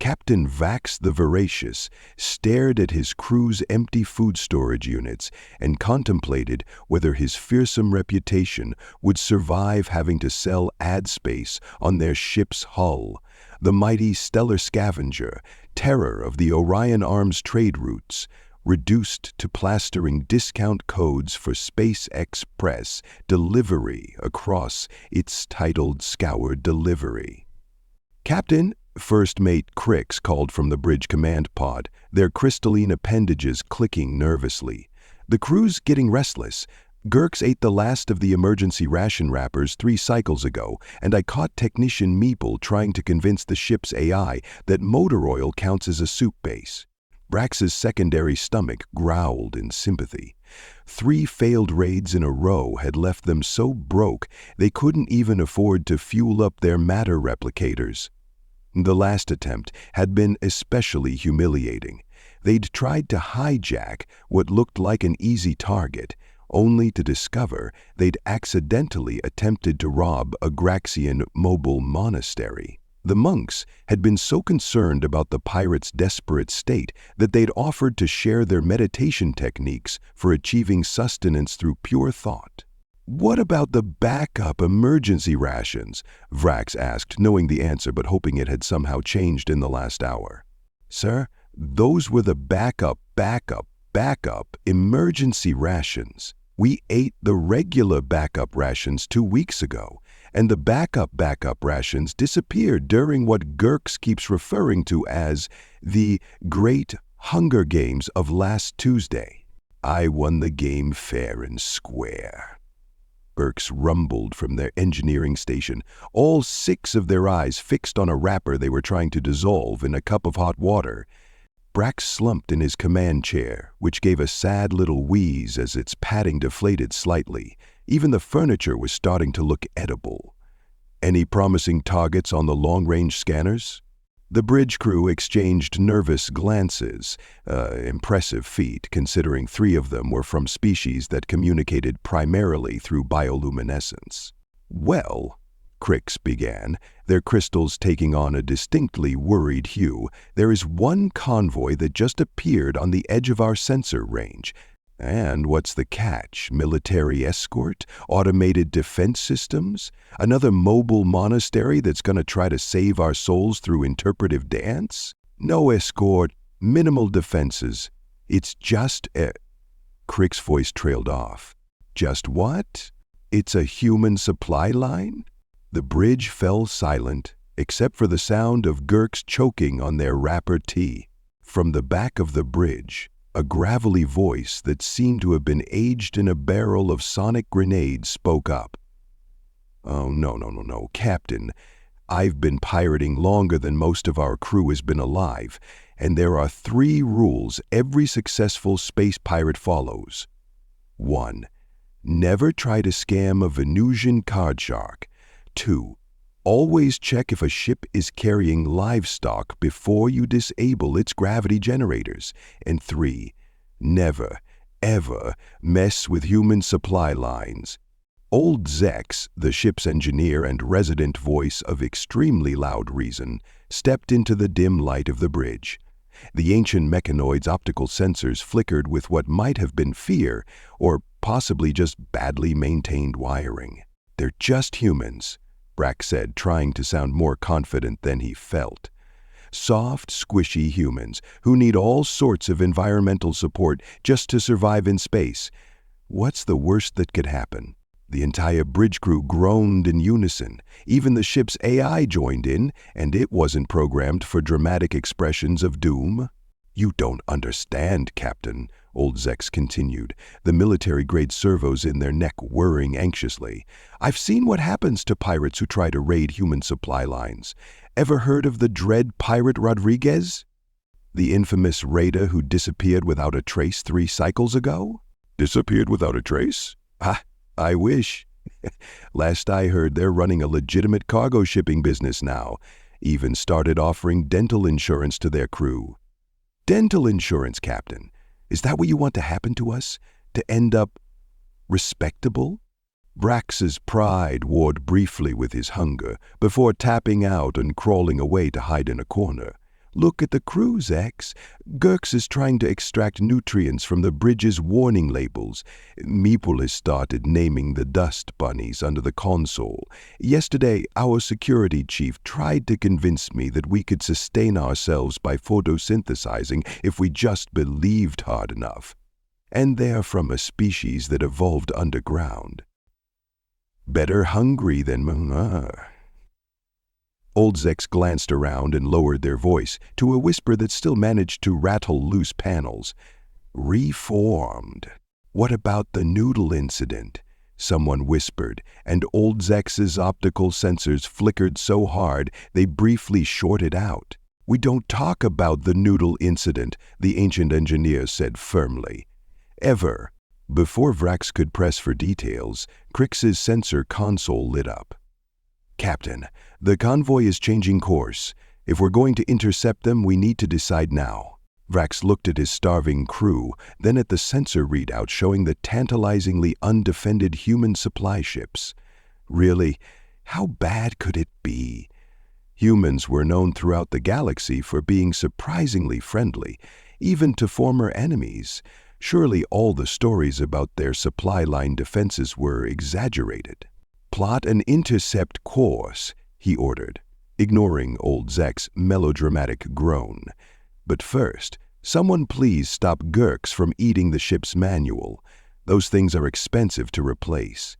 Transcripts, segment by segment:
Captain Vrax the Voracious stared at his crew's empty food storage units and contemplated whether his fearsome reputation would survive having to sell ad space on their ship's hull, the mighty Stellar Scavenger, terror of the Orion Arm's trade routes, reduced to plastering discount codes for Space Express delivery across its titled Scoured Delivery. "Captain," First Mate Crix called from the bridge command pod, their crystalline appendages clicking nervously. "The crew's getting restless. Gurks ate the last of the emergency ration wrappers 3 cycles ago, and I caught Technician Meeple trying to convince the ship's AI that motor oil counts as a soup base." Brax's secondary stomach growled in sympathy. 3 failed raids in a row had left them so broke they couldn't even afford to fuel up their matter replicators. The last attempt had been especially humiliating. They'd tried to hijack what looked like an easy target, only to discover they'd accidentally attempted to rob a Graxian mobile monastery. The monks had been so concerned about the pirates' desperate state that they'd offered to share their meditation techniques for achieving sustenance through pure thought. "What about the backup emergency rations?" Vrax asked, knowing the answer but hoping it had somehow changed in the last hour. "Sir, those were the backup emergency rations. We ate the regular backup rations 2 weeks ago, and the backup rations disappeared during what Gurks keeps referring to as the Great Hunger Games of last Tuesday. I won the game fair and square." Gurks rumbled from their engineering station, all 6 of their eyes fixed on a wrapper they were trying to dissolve in a cup of hot water. Brax slumped in his command chair, which gave a sad little wheeze as its padding deflated slightly. Even the furniture was starting to look edible. "Any promising targets on the long-range scanners?" The bridge crew exchanged nervous glances, impressive feat considering 3 of them were from species that communicated primarily through bioluminescence. "Well," Crix began, their crystals taking on a distinctly worried hue, "there is one convoy that just appeared on the edge of our sensor range. And what's the catch? Military escort? Automated defense systems? Another mobile monastery that's going to try to save our souls through interpretive dance? No escort, minimal defenses. It's just a..." Crick's voice trailed off. "Just what? It's a human supply line?" The bridge fell silent, except for the sound of Gurks choking on their wrapper tea. From the back of the bridge, a gravelly voice that seemed to have been aged in a barrel of sonic grenades spoke up. "Oh, no, Captain. I've been pirating longer than most of our crew has been alive, and there are 3 rules every successful space pirate follows. 1. Never try to scam a Venusian card shark. 2. Always check if a ship is carrying livestock before you disable its gravity generators. And 3. Never, ever mess with human supply lines." Old Zex, the ship's engineer and resident voice of extremely loud reason, stepped into the dim light of the bridge. The ancient Mechanoid's optical sensors flickered with what might have been fear, or possibly just badly maintained wiring. "They're just humans," Brax said, trying to sound more confident than he felt. "Soft, squishy humans who need all sorts of environmental support just to survive in space. What's the worst that could happen?" The entire bridge crew groaned in unison. Even the ship's AI joined in, and it wasn't programmed for dramatic expressions of doom. "You don't understand, Captain," Old Zex continued, the military-grade servos in their neck whirring anxiously. "I've seen what happens to pirates who try to raid human supply lines. Ever heard of the dread pirate Rodriguez? The infamous raider who disappeared without a trace 3 cycles ago?" "Disappeared without a trace?" I wish. Last I heard, they're running a legitimate cargo shipping business now. Even started offering dental insurance to their crew." "Dental insurance, Captain? Is that what you want to happen to us? To end up respectable?" Brax's pride warred briefly with his hunger before tapping out and crawling away to hide in a corner. Look at the crew, Zex. Gurks is trying to extract nutrients from the bridge's warning labels. Meeple has started naming the dust bunnies under the console. Yesterday, our security chief tried to convince me that we could sustain ourselves by photosynthesizing if we just believed hard enough. And they're from a species that evolved underground. Better hungry than... Old Zex glanced around and lowered their voice to a whisper that still managed to rattle loose panels. Reformed. What about the noodle incident? Someone whispered, and Old Zex's optical sensors flickered so hard they briefly shorted out. We don't talk about the noodle incident, the ancient engineer said firmly. Ever. Before Vrax could press for details, Crix's sensor console lit up. Captain, the convoy is changing course. If we're going to intercept them, we need to decide now. Vrax looked at his starving crew, then at the sensor readout showing the tantalizingly undefended human supply ships. Really, how bad could it be? Humans were known throughout the galaxy for being surprisingly friendly, even to former enemies. Surely all the stories about their supply line defenses were exaggerated. Plot an intercept course, he ordered, ignoring Old Zek's melodramatic groan. But first, someone please stop Gurks from eating the ship's manual. Those things are expensive to replace.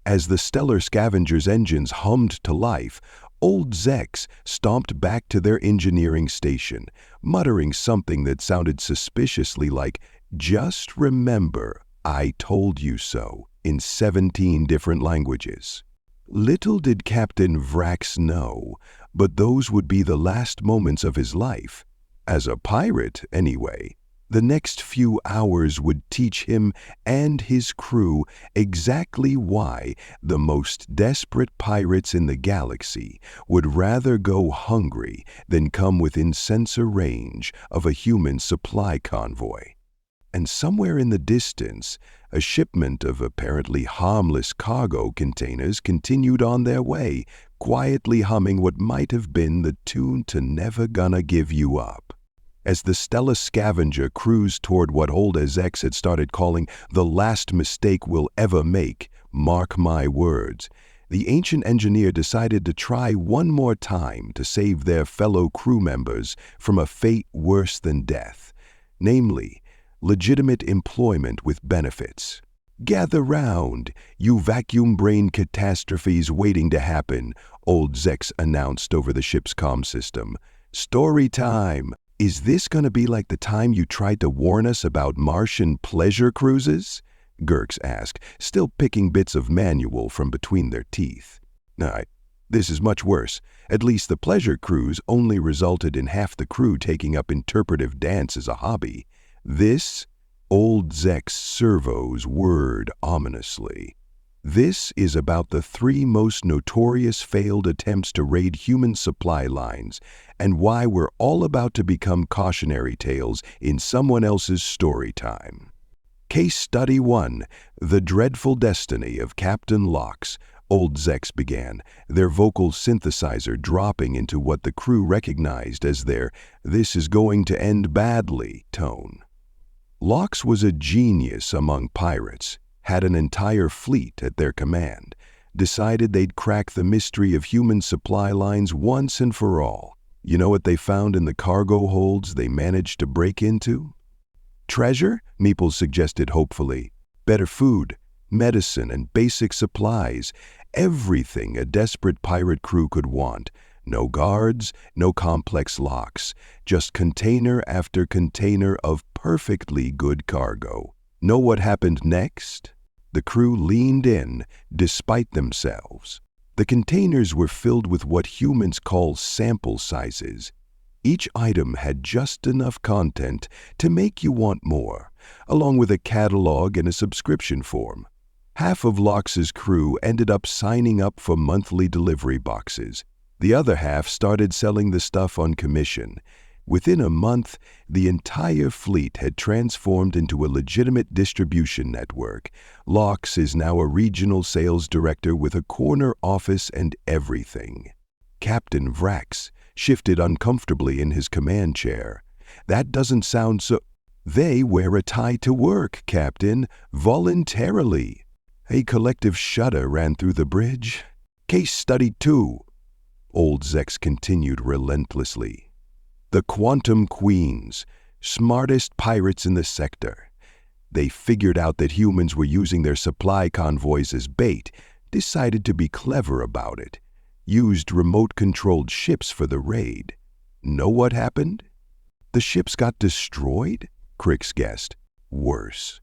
As the Stellar Scavenger's engines hummed to life, Old Zex stomped back to their engineering station, muttering something that sounded suspiciously like, "Just remember, I told you so," in 17 different languages. Little did Captain Vrax know, but those would be the last moments of his life. As a pirate, anyway. The next few hours would teach him and his crew exactly why the most desperate pirates in the galaxy would rather go hungry than come within sensor range of a human supply convoy. And somewhere in the distance, a shipment of apparently harmless cargo containers continued on their way, quietly humming what might have been the tune to Never Gonna Give You Up. As the Stellar Scavenger cruised toward what Old Zex had started calling the last mistake we'll ever make, mark my words, the ancient engineer decided to try one more time to save their fellow crew members from a fate worse than death, namely, legitimate employment with benefits. Gather round, you vacuum-brain catastrophes waiting to happen, Old Zex announced over the ship's comm system. Story time. Is this going to be like the time you tried to warn us about Martian pleasure cruises? Gurks asked, still picking bits of manual from between their teeth. This is much worse. At least the pleasure cruise only resulted in half the crew taking up interpretive dance as a hobby. This, Old Zex servos whirred ominously. This is about the 3 most notorious failed attempts to raid human supply lines and why we're all about to become cautionary tales in someone else's story time. Case Study 1, The Dreadful Destiny of Captain Lox, Old Zex began, their vocal synthesizer dropping into what the crew recognized as their "this is going to end badly" tone. Lox was a genius among pirates, had an entire fleet at their command, decided they'd crack the mystery of human supply lines once and for all. You know what they found in the cargo holds they managed to break into? Treasure? Meeple suggested hopefully. Better food, medicine, and basic supplies. Everything a desperate pirate crew could want. No guards, no complex locks, just container after container of perfectly good cargo. Know what happened next? The crew leaned in, despite themselves. The containers were filled with what humans call sample sizes. Each item had just enough content to make you want more, along with a catalog and a subscription form. Half of Lox's crew ended up signing up for monthly delivery boxes. The other half started selling the stuff on commission. Within a month, the entire fleet had transformed into a legitimate distribution network. Lox is now a regional sales director with a corner office and everything. Captain Vrax, shifted uncomfortably in his command chair. "That doesn't sound so—" "They wear a tie to work, Captain, voluntarily." A collective shudder ran through the bridge. "Case study 2. Old Zex continued relentlessly. "The Quantum Queens, smartest pirates in the sector. They figured out that humans were using their supply convoys as bait, decided to be clever about it, used remote-controlled ships for the raid. Know what happened? The ships got destroyed?" Crix guessed. "Worse.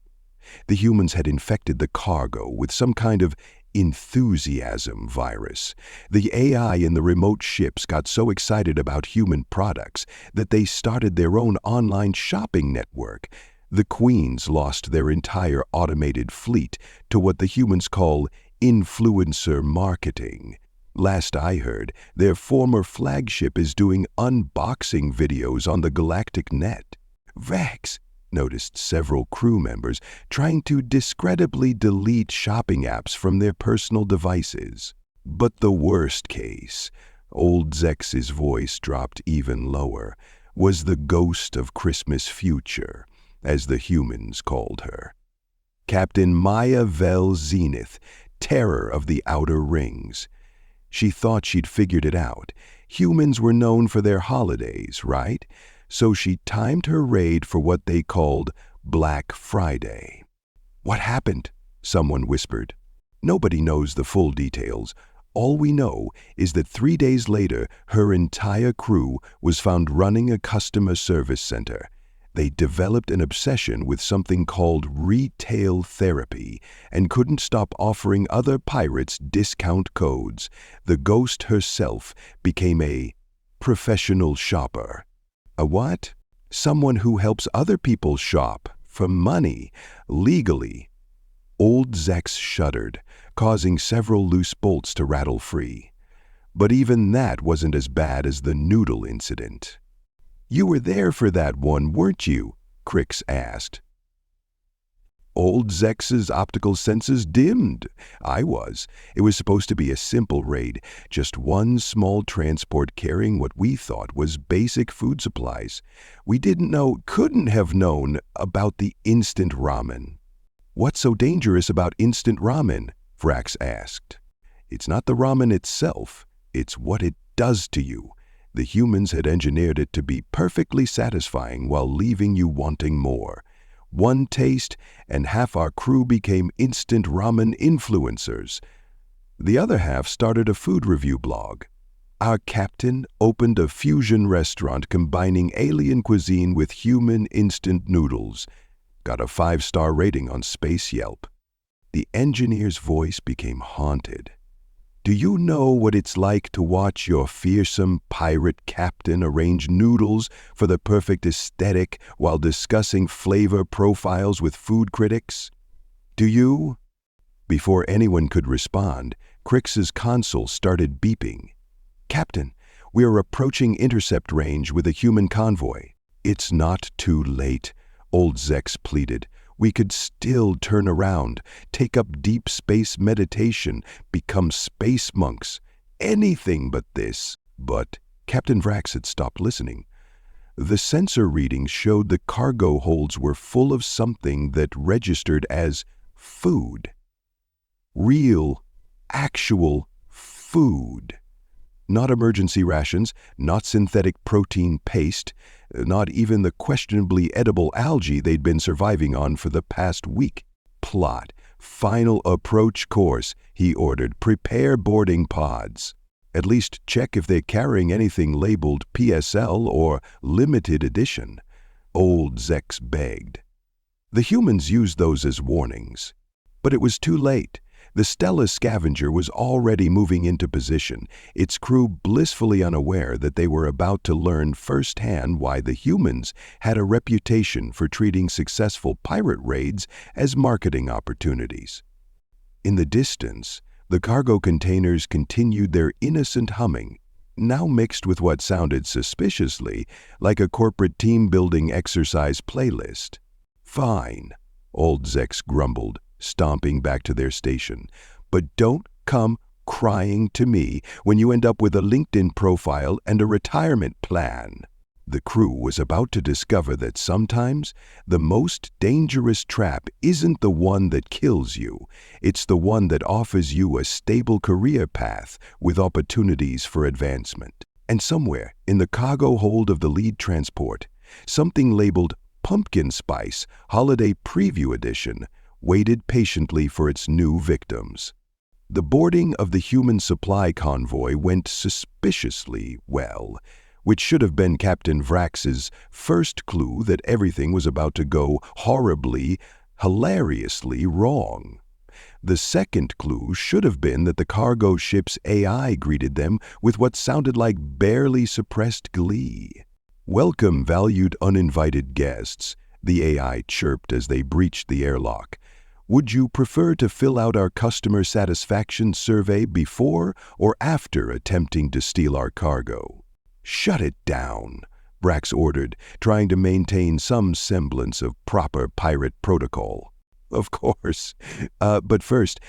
The humans had infected the cargo with some kind of enthusiasm virus. The AI in the remote ships got so excited about human products that they started their own online shopping network. The Queens lost their entire automated fleet to what the humans call influencer marketing. Last I heard, their former flagship is doing unboxing videos on the galactic net." Vrax noticed several crew members trying to discreditably delete shopping apps from their personal devices. But the worst case, old Zex's voice dropped even lower, was the ghost of Christmas future, as the humans called her. Captain Maya Vel Zenith, terror of the Outer Rings. She thought she'd figured it out. Humans were known for their holidays, right? So she timed her raid for what they called Black Friday. "What happened?" someone whispered. "Nobody knows the full details. All we know is that 3 days later, her entire crew was found running a customer service center. They developed an obsession with something called retail therapy and couldn't stop offering other pirates discount codes. The ghost herself became a professional shopper." "A what?" "Someone who helps other people shop, for money, legally." Old Zex shuddered, causing several loose bolts to rattle free. But even that wasn't as bad as the noodle incident. "You were there for that one, weren't you?" Crix asked. Old Zex's optical senses dimmed. "I was. It was supposed to be a simple raid, just one small transport carrying what we thought was basic food supplies. We couldn't have known about the instant ramen." "What's so dangerous about instant ramen?" Vrax asked. "It's not the ramen itself, it's what it does to you. The humans had engineered it to be perfectly satisfying while leaving you wanting more. One taste, and half our crew became instant ramen influencers. The other half started a food review blog. Our captain opened a fusion restaurant combining alien cuisine with human instant noodles. Got a 5-star rating on Space Yelp." The engineer's voice became haunted. "Do you know what it's like to watch your fearsome pirate captain arrange noodles for the perfect aesthetic while discussing flavor profiles with food critics? Do you?" Before anyone could respond, Crix's console started beeping. "Captain, we are approaching intercept range with a human convoy." "It's not too late," old Zex pleaded. "We could still turn around, take up deep space meditation, become space monks. Anything but this." But Captain Vrax had stopped listening. The sensor readings showed the cargo holds were full of something that registered as food. Real, actual food. Not emergency rations, not synthetic protein paste, not even the questionably edible algae they'd been surviving on for the past week. "Plot, final approach course," he ordered. "Prepare boarding pods. At least check if they're carrying anything labeled PSL or limited edition." Old Zex begged. The humans used those as warnings. But it was too late. The Stellar Scavenger was already moving into position, its crew blissfully unaware that they were about to learn firsthand why the humans had a reputation for treating successful pirate raids as marketing opportunities. In the distance, the cargo containers continued their innocent humming, now mixed with what sounded suspiciously like a corporate team-building exercise playlist. "Fine," old Zex grumbled, stomping back to their station. "But don't come crying to me when you end up with a LinkedIn profile and a retirement plan. The crew was about to discover that sometimes the most dangerous trap isn't the one that kills you, it's the one that offers you a stable career path with opportunities for advancement. And somewhere in the cargo hold of the lead transport, something labeled Pumpkin Spice Holiday Preview Edition waited patiently for its new victims. The boarding of the human supply convoy went suspiciously well, which should have been Captain Vrax's first clue that everything was about to go horribly, hilariously wrong. The second clue should have been that the cargo ship's AI greeted them with what sounded like barely suppressed glee. "Welcome, valued uninvited guests," the AI chirped as they breached the airlock. "Would you prefer to fill out our customer satisfaction survey before or after attempting to steal our cargo?" "Shut it down," Vrax ordered, trying to maintain some semblance of proper pirate protocol. "Of course. But first,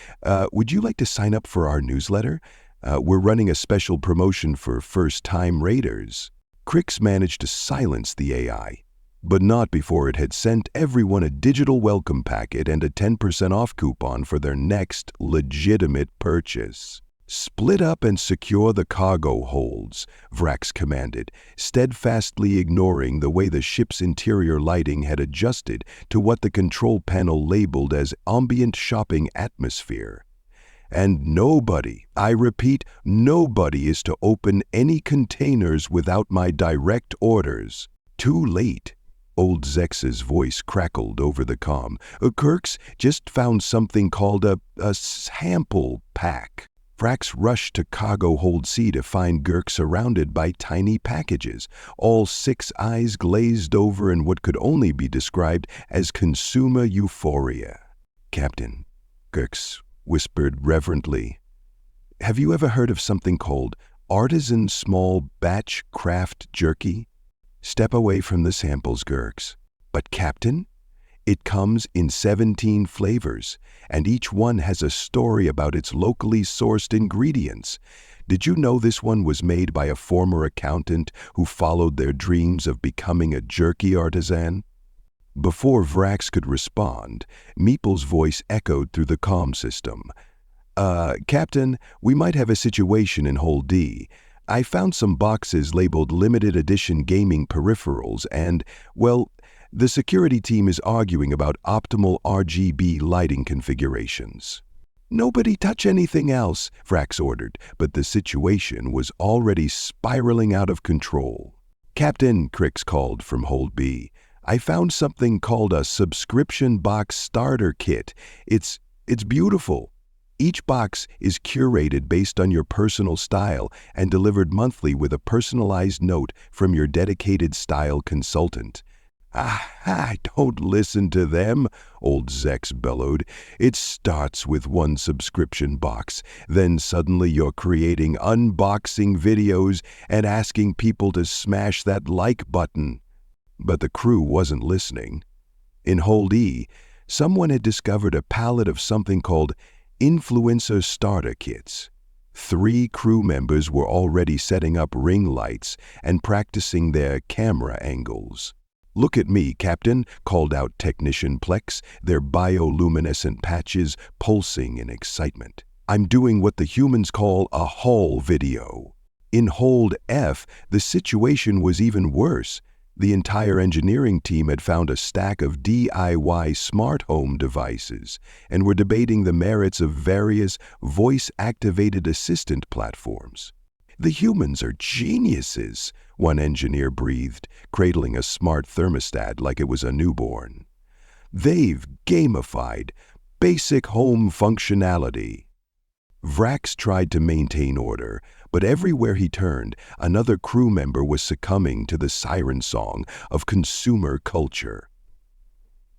would you like to sign up for our newsletter? We're running a special promotion for first-time raiders." Crix managed to silence the AI, but not before it had sent everyone a digital welcome packet and a 10% off coupon for their next legitimate purchase. "Split up and secure the cargo holds," Vrax commanded, steadfastly ignoring the way the ship's interior lighting had adjusted to what the control panel labeled as ambient shopping atmosphere. "And nobody, I repeat, nobody is to open any containers without my direct orders." "Too late." Old Zex's voice crackled over the comm. "Kirk's just found something called a sample pack." Vrax rushed to cargo hold C to find Girk surrounded by tiny packages, all 6 eyes glazed over in what could only be described as consumer euphoria. "Captain," Girk whispered reverently, "have you ever heard of something called artisan small batch craft jerky?" "Step away from the samples, Girk." "But Captain, it comes in 17 flavors, and each one has a story about its locally sourced ingredients. Did you know this one was made by a former accountant who followed their dreams of becoming a jerky artisan?" Before Vrax could respond, Meeple's voice echoed through the comm system. Captain, we might have a situation in Hold D. I found some boxes labeled limited edition gaming peripherals and, well, the security team is arguing about optimal RGB lighting configurations." "Nobody touch anything else," Vrax ordered, but the situation was already spiraling out of control. "Captain," Crix called from Hold B, "I found something called a subscription box starter kit. It's beautiful. Each box is curated based on your personal style and delivered monthly with a personalized note from your dedicated style consultant." "Ah, don't listen to them," old Zex bellowed. "It starts with one subscription box, then suddenly you're creating unboxing videos and asking people to smash that like button." But the crew wasn't listening. In Hold E, someone had discovered a pallet of something called influencer starter kits. 3 crew members were already setting up ring lights and practicing their camera angles. "Look at me, Captain," called out Technician Plex, their bioluminescent patches pulsing in excitement. "I'm doing what the humans call a haul video." In Hold F, the situation was even worse. The entire engineering team had found a stack of DIY smart home devices and were debating the merits of various voice-activated assistant platforms. "The humans are geniuses," one engineer breathed, cradling a smart thermostat like it was a newborn. "They've gamified basic home functionality." Vrax tried to maintain order, but everywhere he turned, another crew member was succumbing to the siren song of consumer culture.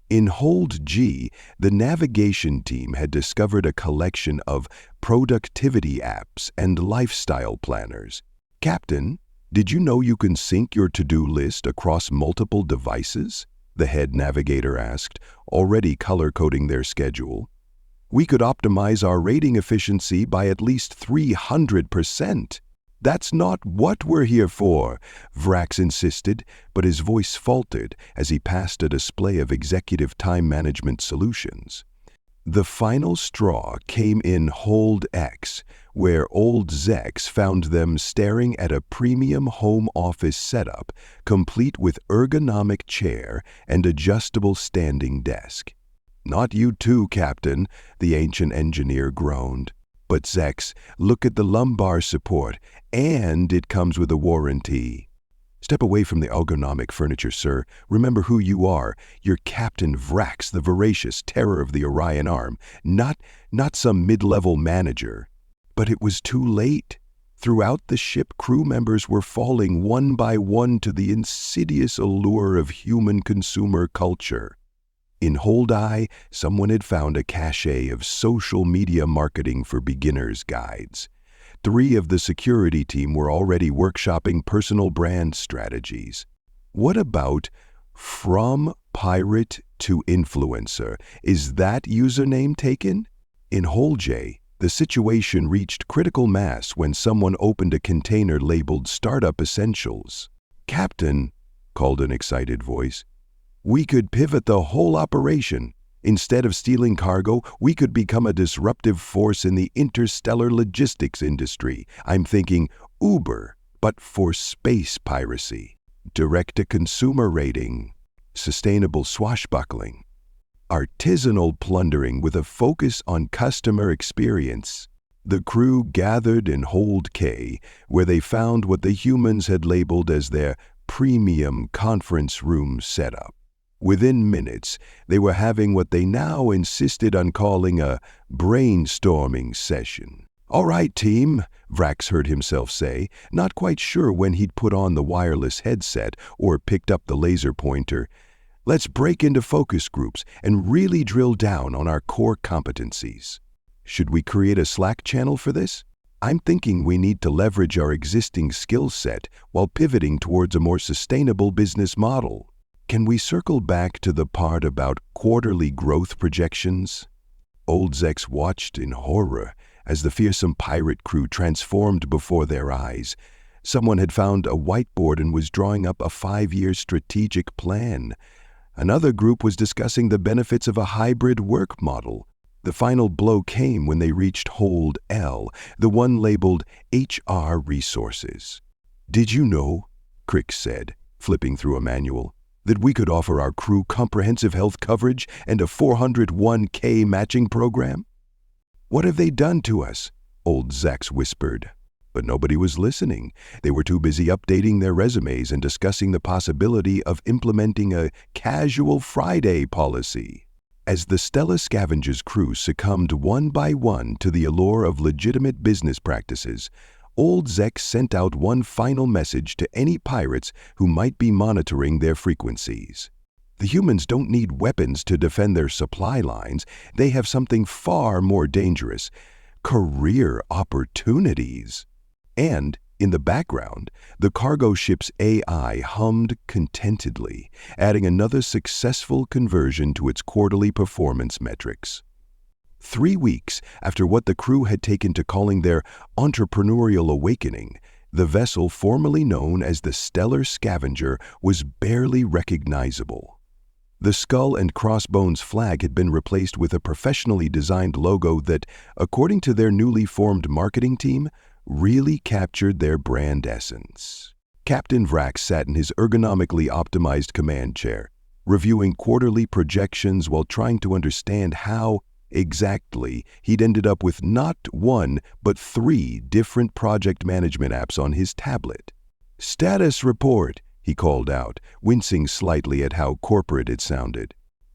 In Hold G, the navigation team had discovered a collection of productivity apps and lifestyle planners. "Captain, did you know you can sync your to-do list across multiple devices?" the head navigator asked, already color-coding their schedule. We could optimize our rating efficiency by at least 300%. That's not what we're here for, Vrax insisted, but his voice faltered as he passed a display of executive time management solutions. The final straw came in Hold X, where old Zex found them staring at a premium home office setup, complete with ergonomic chair and adjustable standing desk. "Not you too, Captain," the ancient engineer groaned. "But Zex, look at the lumbar support, and it comes with a warranty." "Step away from the ergonomic furniture, sir. Remember who you are. You're Captain Vrax the Voracious, terror of the Orion Arm, not some mid-level manager." But it was too late. Throughout the ship, crew members were falling one by one to the insidious allure of human consumer culture. In Hold I, someone had found a cache of social media marketing for beginners guides. 3 of the security team were already workshopping personal brand strategies. What about From Pirate to Influencer? Is that username taken? In Hold J, the situation reached critical mass when someone opened a container labeled Startup Essentials. "Captain," called an excited voice, "we could pivot the whole operation. Instead of stealing cargo, we could become a disruptive force in the interstellar logistics industry. I'm thinking Uber, but for space piracy. Direct-to-consumer rating, sustainable swashbuckling, artisanal plundering with a focus on customer experience." The crew gathered in Hold K, where they found what the humans had labeled as their premium conference room setup. Within minutes, they were having what they now insisted on calling a brainstorming session. "All right, team," Vrax heard himself say, not quite sure when he'd put on the wireless headset or picked up the laser pointer. "Let's break into focus groups and really drill down on our core competencies. Should we create a Slack channel for this? I'm thinking we need to leverage our existing skill set while pivoting towards a more sustainable business model. Can we circle back to the part about quarterly growth projections?" Old Zex watched in horror as the fearsome pirate crew transformed before their eyes. Someone had found a whiteboard and was drawing up a 5-year strategic plan. Another group was discussing the benefits of a hybrid work model. The final blow came when they reached Hold L, the one labeled HR Resources. "Did you know," Crick said, flipping through a manual, "that we could offer our crew comprehensive health coverage and a 401k matching program?" "What have they done to us?" Old Zax whispered. But nobody was listening. They were too busy updating their resumes and discussing the possibility of implementing a casual Friday policy. As the Stellar Scavenger's crew succumbed one by one to the allure of legitimate business practices, Old Zex sent out one final message to any pirates who might be monitoring their frequencies. The humans don't need weapons to defend their supply lines. They have something far more dangerous: career opportunities. And, in the background, the cargo ship's AI hummed contentedly, adding another successful conversion to its quarterly performance metrics. 3 weeks after what the crew had taken to calling their entrepreneurial awakening, the vessel formerly known as the Stellar Scavenger was barely recognizable. The skull and crossbones flag had been replaced with a professionally designed logo that, according to their newly formed marketing team, really captured their brand essence. Captain Vrax sat in his ergonomically optimized command chair, reviewing quarterly projections while trying to understand how exactly he'd ended up with not 1 but 3 different project management apps on his tablet. "Status report," he called out, wincing slightly at how corporate it sounded.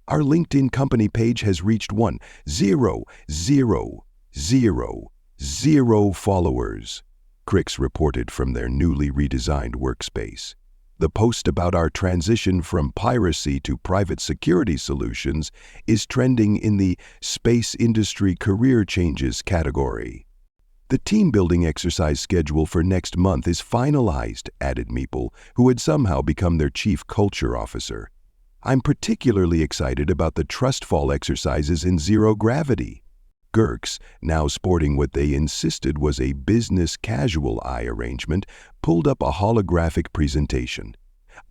"Our LinkedIn company page has reached 1,0,0,0,0 followers," Crix reported from their newly redesigned workspace. "The post about our transition from piracy to private security solutions is trending in the space industry career changes category." "The team-building exercise schedule for next month is finalized," added Meeple, who had somehow become their chief culture officer. "I'm particularly excited about the trust fall exercises in zero gravity." Gurks, now sporting what they insisted was a business casual eye arrangement, pulled up a holographic presentation.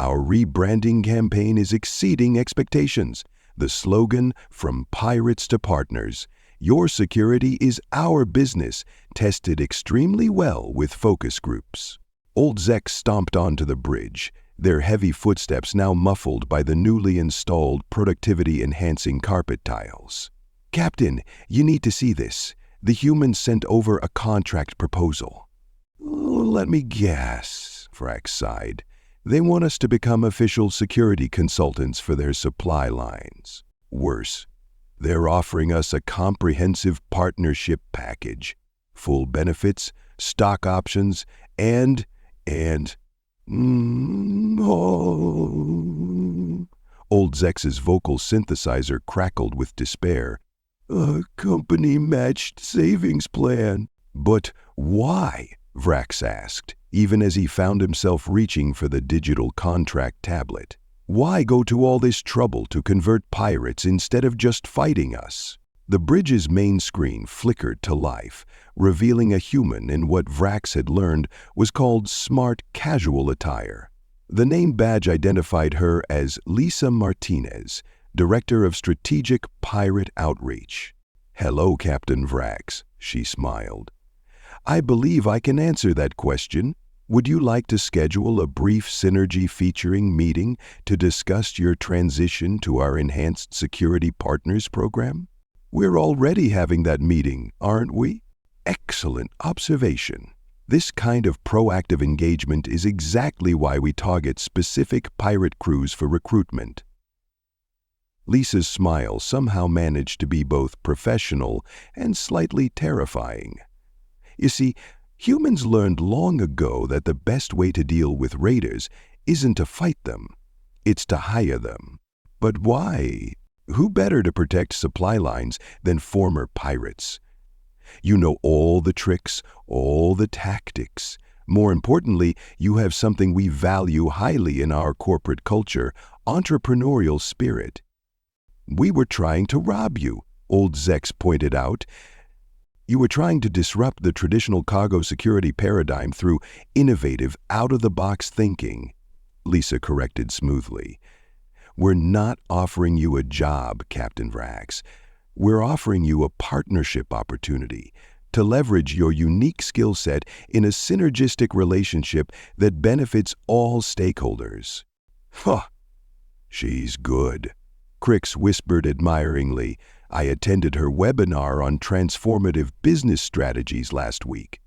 Our rebranding campaign is exceeding expectations. The slogan, "From Pirates to Partners." Your security is our business, tested extremely well with focus groups. Old Zex stomped onto the bridge, their heavy footsteps now muffled by the newly installed productivity-enhancing carpet tiles. "Captain, you need to see this. The humans sent over a contract proposal." "Let me guess," Vrax sighed. "They want us to become official security consultants for their supply lines. Worse, they're offering us a comprehensive partnership package. Full benefits, stock options, and... oh. Old Zex's vocal synthesizer crackled with despair. "A company-matched savings plan." "But why?" Vrax asked, even as he found himself reaching for the digital contract tablet. "Why go to all this trouble to convert pirates instead of just fighting us?" The bridge's main screen flickered to life, revealing a human in what Vrax had learned was called smart casual attire. The name badge identified her as Lisa Martinez, Director of Strategic Pirate Outreach. "Hello, Captain Vrax," she smiled. "I believe I can answer that question. Would you like to schedule a brief synergy featuring meeting to discuss your transition to our Enhanced Security Partners program?" "We're already having that meeting, aren't we?" "Excellent observation. This kind of proactive engagement is exactly why we target specific pirate crews for recruitment." Lisa's smile somehow managed to be both professional and slightly terrifying. You see, humans learned long ago that the best way to deal with raiders isn't to fight them, it's to hire them. But why? Who better to protect supply lines than former pirates? You know all the tricks, all the tactics. More importantly, you have something we value highly in our corporate culture, entrepreneurial spirit. "We were trying to rob you," old Zex pointed out. "You were trying to disrupt the traditional cargo security paradigm through innovative, out-of-the-box thinking," Lisa corrected smoothly. "We're not offering you a job, Captain Vrax. We're offering you a partnership opportunity to leverage your unique skill set in a synergistic relationship that benefits all stakeholders." "Huh, she's good," Crix whispered admiringly. "I attended her webinar on transformative business strategies last week."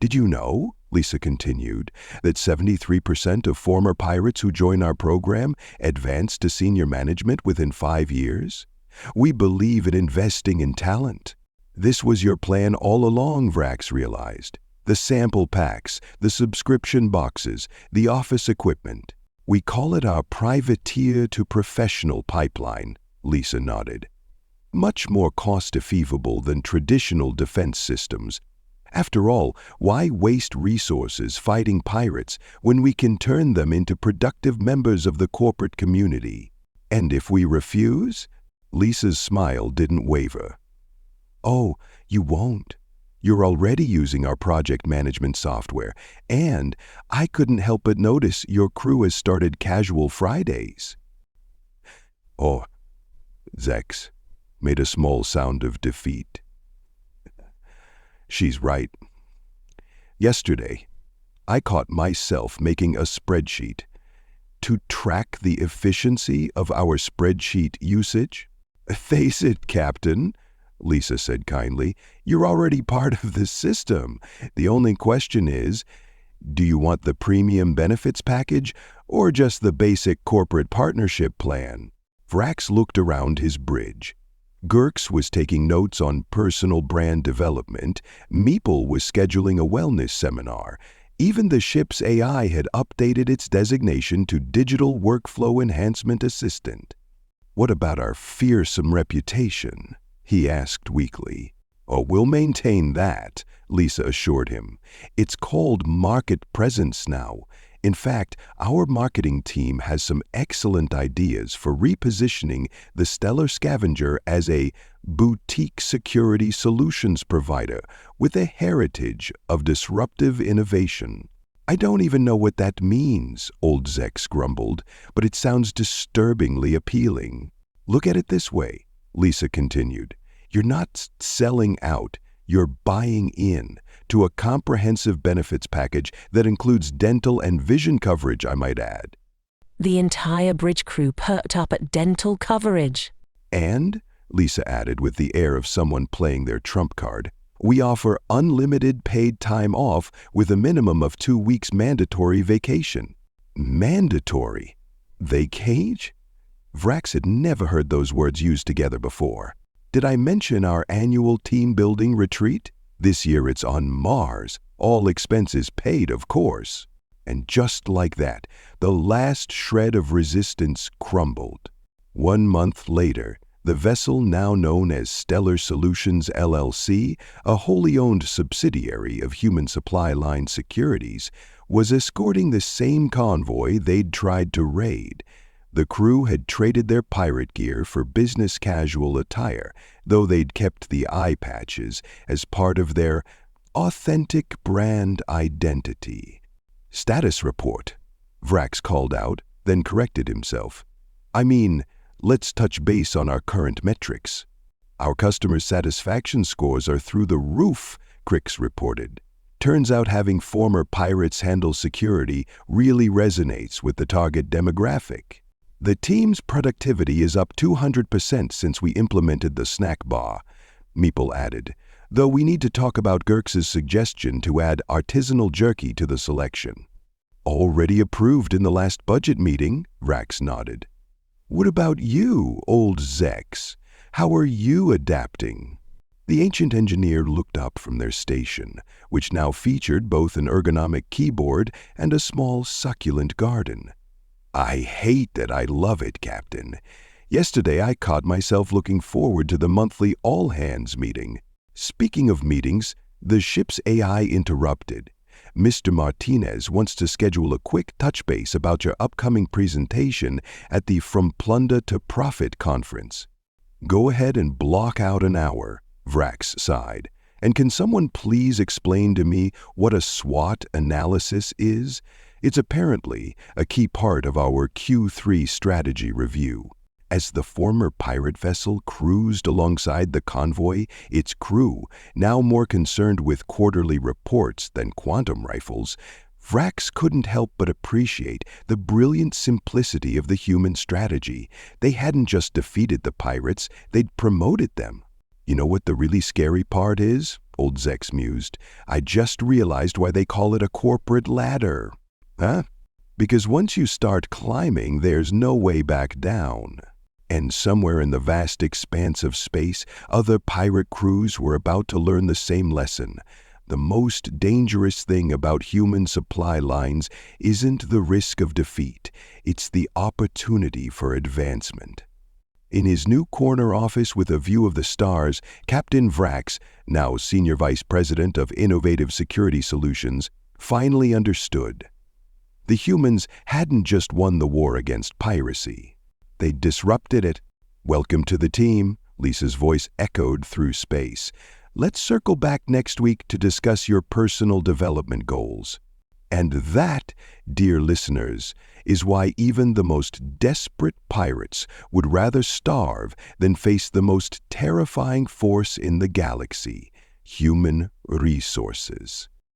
"Did you know," Lisa continued, "that 73% of former pirates who join our program advance to senior management within 5 years? We believe in investing in talent. This was your plan all along," Vrax realized. "The sample packs, the subscription boxes, the office equipment. We call it our privateer to professional pipeline," Lisa nodded. "Much more cost-effective than traditional defense systems. After all, why waste resources fighting pirates when we can turn them into productive members of the corporate community? And if we refuse?" Lisa's smile didn't waver. "Oh, you won't. You're already using our project management software, and I couldn't help but notice your crew has started casual Fridays." "Oh," Zex made a small sound of defeat. "She's right. Yesterday, I caught myself making a spreadsheet to track the efficiency of our spreadsheet usage." "Face it, Captain," Lisa said kindly, "you're already part of the system. The only question is, do you want the premium benefits package or just the basic corporate partnership plan?" Vrax looked around his bridge. Gurks was taking notes on personal brand development, Meeple was scheduling a wellness seminar, even the ship's AI had updated its designation to Digital Workflow Enhancement Assistant. "What about our fearsome reputation?" he asked weakly. "Oh, we'll maintain that," Lisa assured him. "It's called market presence now. In fact, our marketing team has some excellent ideas for repositioning the Stellar Scavenger as a boutique security solutions provider with a heritage of disruptive innovation. I don't even know what that means, old Zex grumbled, but it sounds disturbingly appealing. Look at it this way, Lisa continued. You're not selling out, you're buying in to a comprehensive benefits package that includes dental and vision coverage, I might add. The entire bridge crew perked up at dental coverage. And, Lisa added with the air of someone playing their trump card, we offer unlimited paid time off with a minimum of 2 weeks mandatory vacation. Mandatory? Vacage? Vrax had never heard those words used together before. Did I mention our annual team-building retreat? This year it's on Mars, all expenses paid, of course. And just like that, the last shred of resistance crumbled. 1 month later, the vessel now known as Stellar Solutions LLC, a wholly owned subsidiary of Human Supply Line Securities, was escorting the same convoy they'd tried to raid. The crew had traded their pirate gear for business casual attire, though they'd kept the eye patches as part of their authentic brand identity. Status report, Vrax called out, then corrected himself. I mean, let's touch base on our current metrics. Our customer satisfaction scores are through the roof, Crix reported. Turns out having former pirates handle security really resonates with the target demographic. The team's productivity is up 200% since we implemented the snack bar, Meeple added, though we need to talk about Gerx's suggestion to add artisanal jerky to the selection. Already approved in the last budget meeting, Vrax nodded. What about you, old Zex? How are you adapting? The ancient engineer looked up from their station, which now featured both an ergonomic keyboard and a small succulent garden. I hate that I love it, Captain. Yesterday I caught myself looking forward to the monthly all-hands meeting. Speaking of meetings, the ship's AI interrupted. Mr. Martinez wants to schedule a quick touch base about your upcoming presentation at the From Plunder to Profit conference. Go ahead and block out an hour, Vrax sighed. And can someone please explain to me what a SWOT analysis is? It's apparently a key part of our Q3 strategy review. As the former pirate vessel cruised alongside the convoy, its crew, now more concerned with quarterly reports than quantum rifles, Vrax couldn't help but appreciate the brilliant simplicity of the human strategy. They hadn't just defeated the pirates, they'd promoted them. You know what the really scary part is? Old Zex mused. I just realized why they call it a corporate ladder. Huh? Because once you start climbing, there's no way back down. And somewhere in the vast expanse of space, other pirate crews were about to learn the same lesson. The most dangerous thing about human supply lines isn't the risk of defeat, it's the opportunity for advancement. In his new corner office with a view of the stars, Captain Vrax, now Senior Vice President of Innovative Security Solutions, finally understood. The humans hadn't just won the war against piracy. They'd disrupted it. Welcome to the team, Lisa's voice echoed through space. Let's circle back next week to discuss your personal development goals. And that, dear listeners, is why even the most desperate pirates would rather starve than face the most terrifying force in the galaxy, human resources.